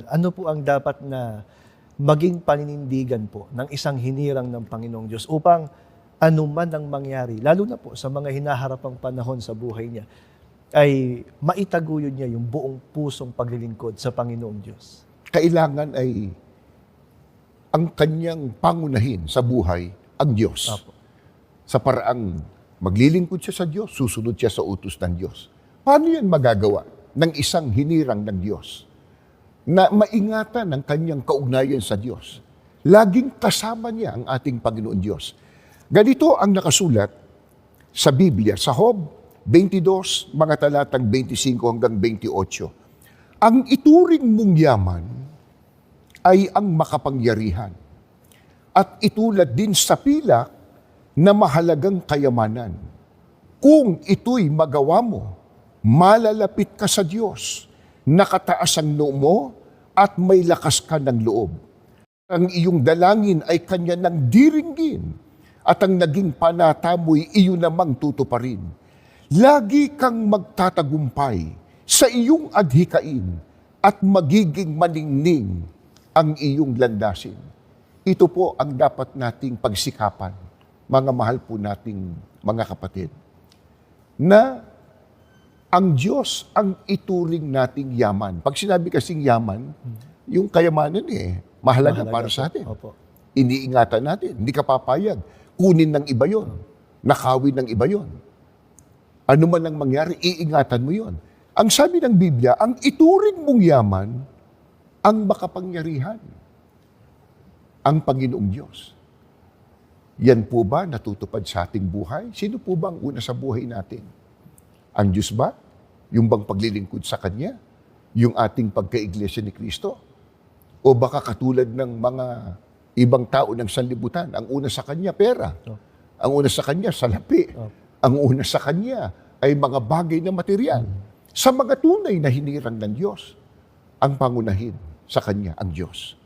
ano po ang dapat na maging paninindigan po ng isang hinirang ng Panginoong Diyos upang anuman ang mangyari, lalo na po sa mga hinaharapang panahon sa buhay niya, ay maitaguyod niya yung buong pusong paglilingkod sa Panginoong Diyos? Kailangan ay ang kanyang pangunahin sa buhay ang Diyos. Apo. Sa paraang maglilingkod siya sa Diyos, susunod siya sa utos ng Diyos. Paano yan magagawa ng isang hinirang ng Diyos na maingatan ang kanyang kaugnayan sa Diyos? Laging kasama niya ang ating Panginoon Diyos. Ganito ang nakasulat sa Biblia, sa Job 22, mga talatang 25 hanggang 28. Ang ituring mong yaman ay ang makapangyarihan at itulad din sa pilak na mahalagang kayamanan. Kung ito'y magawa mo, malalapit ka sa Diyos, nakataas ang noo mo at may lakas ka ng loob. Ang iyong dalangin ay kanya nang diringgin at ang naging panata mo'y iyo namang tutuparin. Lagi kang magtatagumpay sa iyong adhikain at magiging maningning ang iyong landasin. Ito po ang dapat nating pagsikapan, mga mahal po nating mga kapatid, na ang Diyos ang ituring nating yaman. Pag sinabi kasing yaman, yung kayamanan mahalaga para sa atin. Opo. Iniingatan natin, hindi ka papayag. Kunin ng iba yon, nakawin ng iba yon. Ano man ang mangyari, iingatan mo yon. Ang sabi ng Biblia, ang ituring mong yaman, ang makapangyarihan, ang Panginoong Diyos. Yan po ba natutupad sa ating buhay? Sino po ba ang una sa buhay natin? Ang Diyos ba? Yung bang paglilingkod sa Kanya? Yung ating pagka-iglesia ni Kristo? O baka katulad ng mga ibang tao ng sanlibutan, ang una sa Kanya, pera. Ang una sa Kanya, salapi. Ang una sa Kanya ay mga bagay na material. Sa mga tunay na hinirang ng Diyos, ang pangunahin sa Kanya, ang Diyos.